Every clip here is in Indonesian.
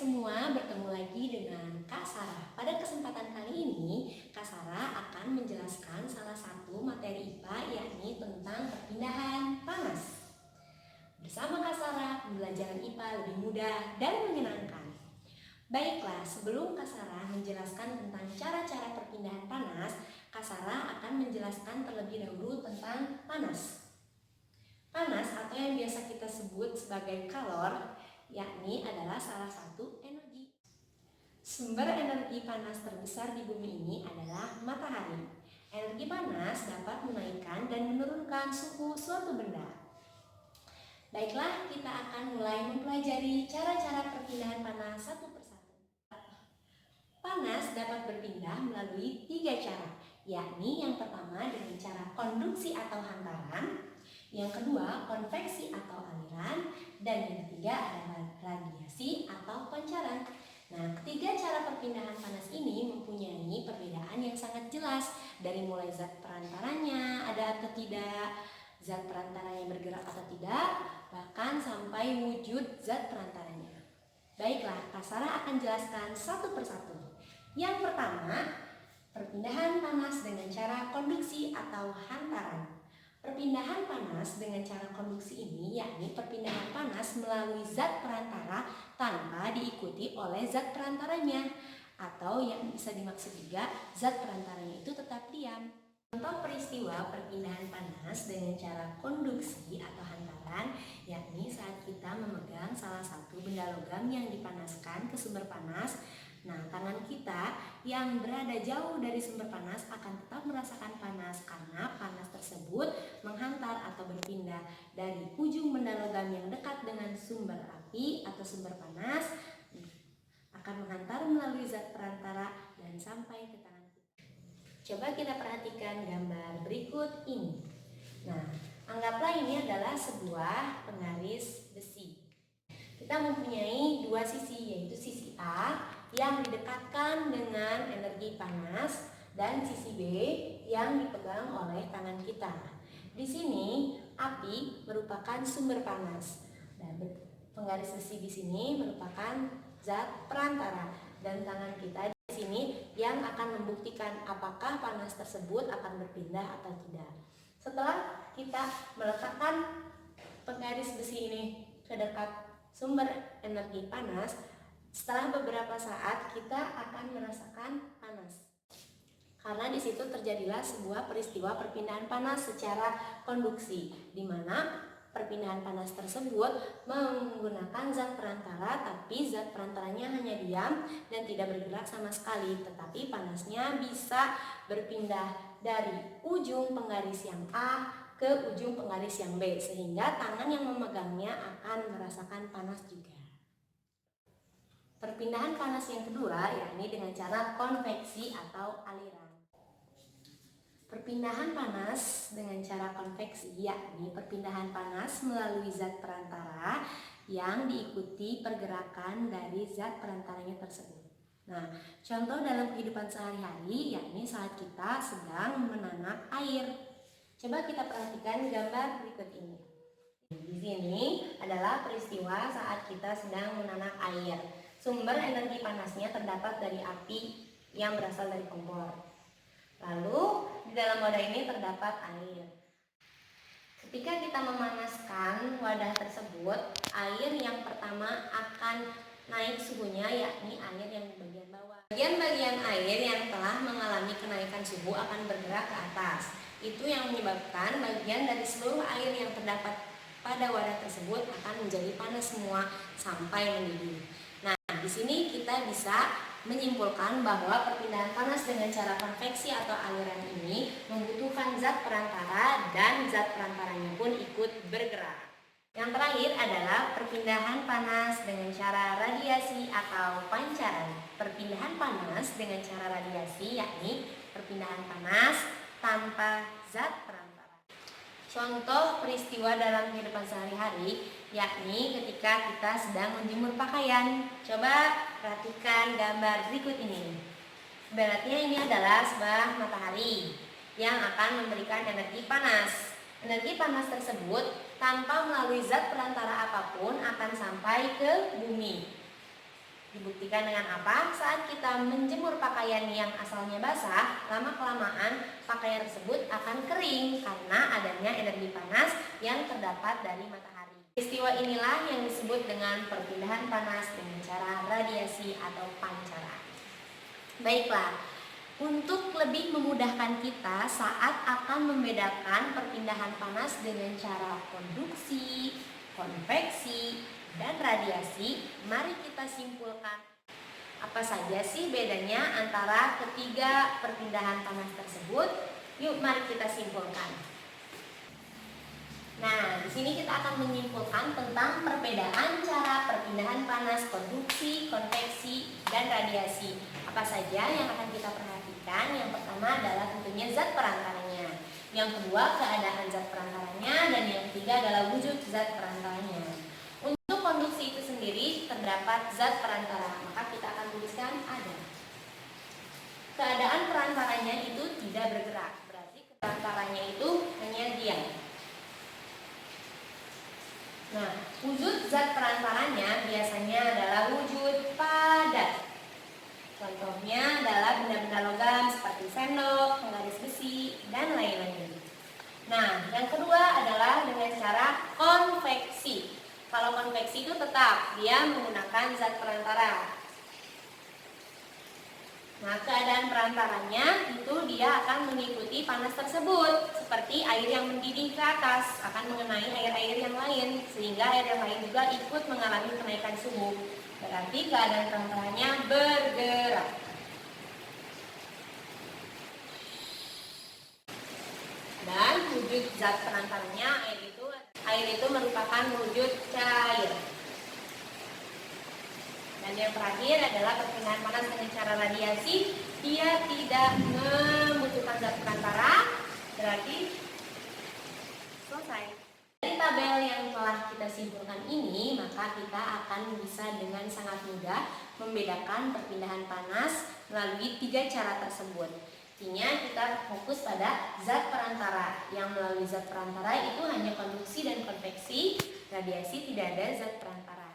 semua, bertemu lagi dengan Kak Sarah. Pada kesempatan kali ini, Kak Sarah akan menjelaskan salah satu materi IPA, yakni tentang perpindahan panas. Bersama Kak Sarah, pembelajaran IPA lebih mudah dan menyenangkan. Baiklah, sebelum Kak Sarah menjelaskan tentang cara-cara perpindahan panas, Kak Sarah akan menjelaskan terlebih dahulu tentang panas. Panas atau yang biasa kita sebut sebagai kalor, yakni adalah salah satu energi. Sumber energi panas terbesar di bumi ini adalah matahari. Energi panas dapat menaikkan dan menurunkan suhu suatu benda. Baiklah, kita akan mulai mempelajari cara-cara perpindahan panas satu persatu. Panas dapat berpindah melalui 3 cara, yakni yang pertama dengan cara konduksi atau hantaran, yang kedua konveksi atau aliran, dan yang ketiga adalah radiasi atau pancaran. Nah, ketiga cara perpindahan panas ini mempunyai perbedaan yang sangat jelas, dari mulai zat perantaranya ada atau tidak, zat perantaranya bergerak atau tidak, bahkan sampai wujud zat perantaranya. Baiklah, Kak Sarah akan jelaskan satu persatu. Yang pertama, perpindahan panas dengan cara konduksi atau hantaran. Perpindahan panas dengan cara konduksi ini yakni perpindahan panas melalui zat perantara tanpa diikuti oleh zat perantaranya, atau yang bisa dimaksud juga zat perantaranya itu tetap diam. Contoh peristiwa perpindahan panas dengan cara konduksi atau hantaran yakni saat kita memegang salah satu benda logam yang dipanaskan ke sumber panas. Nah, tangan kita yang berada jauh dari sumber panas akan tetap merasakan panas karena panas tersebut menghantar atau berpindah dari ujung benda logam yang dekat dengan sumber api atau sumber panas, akan menghantar melalui zat perantara dan sampai ke tangan kita. Coba kita perhatikan gambar berikut ini. Nah, anggaplah ini adalah sebuah penggaris besi. Kita mempunyai dua sisi, yaitu sisi A yang didekatkan dengan energi panas dan sisi B yang dipegang oleh tangan kita. Di sini api merupakan sumber panas dan penggaris besi di sini merupakan zat perantara, dan tangan kita di sini yang akan membuktikan apakah panas tersebut akan berpindah atau tidak. Setelah kita meletakkan penggaris besi ini ke dekat sumber energi panas, setelah beberapa saat kita akan merasakan panas. Karena di situ terjadilah sebuah peristiwa perpindahan panas secara konduksi, di mana perpindahan panas tersebut menggunakan zat perantara, tapi zat perantaranya hanya diam dan tidak bergerak sama sekali, tetapi panasnya bisa berpindah dari ujung penggaris yang A ke ujung penggaris yang B, sehingga tangan yang memegangnya akan merasakan panas juga. Perpindahan panas yang kedua yakni dengan cara konveksi atau aliran. Perpindahan panas dengan cara konveksi yakni perpindahan panas melalui zat perantara yang diikuti pergerakan dari zat perantaranya tersebut. Nah, contoh dalam kehidupan sehari-hari yakni saat kita sedang menanak air. Coba kita perhatikan gambar berikut ini. Di sini adalah peristiwa saat kita sedang menanak air. Sumber energi panasnya terdapat dari api yang berasal dari kompor. Lalu di dalam wadah ini terdapat air. Ketika kita memanaskan wadah tersebut, air yang pertama akan naik suhunya, yakni air yang di bagian bawah. Bagian-bagian air yang telah mengalami kenaikan suhu akan bergerak ke atas. Itu yang menyebabkan bagian dari seluruh air yang terdapat pada wadah tersebut akan menjadi panas semua sampai mendidih. Di sini kita bisa menyimpulkan bahwa perpindahan panas dengan cara konveksi atau aliran ini membutuhkan zat perantara dan zat perantaranya pun ikut bergerak. Yang terakhir adalah perpindahan panas dengan cara radiasi atau pancaran. Perpindahan panas dengan cara radiasi yakni perpindahan panas tanpa zat perantara. Contoh peristiwa dalam kehidupan sehari-hari yakni ketika kita sedang menjemur pakaian. Coba perhatikan gambar berikut ini. Ibaratnya ini adalah sebuah matahari yang akan memberikan energi panas. Energi panas tersebut tanpa melalui zat perantara apapun akan sampai ke bumi. Dibuktikan dengan apa? Saat kita menjemur pakaian yang asalnya basah, lama-kelamaan pakaian tersebut akan kering karena adanya energi panas yang terdapat dari matahari. Peristiwa inilah yang disebut dengan perpindahan panas dengan cara radiasi atau pancaran. Baiklah, untuk lebih memudahkan kita saat akan membedakan perpindahan panas dengan cara konduksi, konveksi, dan radiasi, mari kita simpulkan apa saja sih bedanya antara ketiga perpindahan panas tersebut. Yuk, mari kita simpulkan. Nah, di sini kita akan menyimpulkan tentang perbedaan cara perpindahan panas konduksi, konveksi, dan radiasi. Apa saja yang akan kita perhatikan? Yang pertama adalah tentunya zat perantaranya. Yang kedua, keadaan zat perantaranya, dan yang ketiga adalah wujud zat perantaranya. Untuk konduksi itu sendiri terdapat zat perantara, maka kita akan tuliskan ada. Keadaan perantaranya itu tidak bergerak, berarti perantaranya itu hanya diam. Nah, wujud zat perantaranya biasanya adalah wujud padat. Contohnya adalah benda-benda logam seperti sendok, penggaris besi, dan lain-lain. Nah, yang kedua adalah dengan cara konveksi. Kalau konveksi itu tetap dia menggunakan zat perantara. Nah, keadaan perantaranya itu dia akan mengikuti panas tersebut, seperti air yang mendidih ke atas akan mengenai air-air yang lain, sehingga air yang lain juga ikut mengalami kenaikan suhu. Berarti keadaan perantaranya bergerak. Dan wujud zat perantaranya air itu merupakan wujud cair. Dan yang terakhir adalah perpindahan panas dengan cara radiasi. Dia tidak membutuhkan zat perantara, berarti selesai. Dari tabel yang telah kita simpulkan ini, maka kita akan bisa dengan sangat mudah membedakan perpindahan panas melalui 3 cara tersebut. Artinya kita fokus pada zat perantara. Yang melalui zat perantara itu hanya konduksi dan konveksi, radiasi tidak ada zat perantara.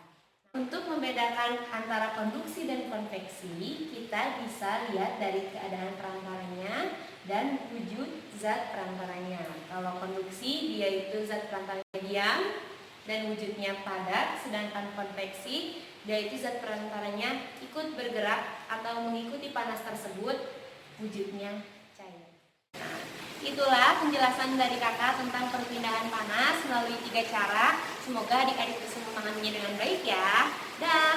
Untuk membedakan antara konduksi dan konveksi, kita bisa lihat dari keadaan perantaranya dan wujud zat perantaranya. Kalau konduksi dia itu zat perantaranya diam dan wujudnya padat, sedangkan konveksi dia itu zat perantaranya ikut bergerak atau mengikuti panas tersebut, wujudnya cair. Nah, itulah penjelasan dari kakak tentang perpindahan panas melalui 3 cara. Semoga adik-adik bisa memahaminya dengan baik ya. Dah.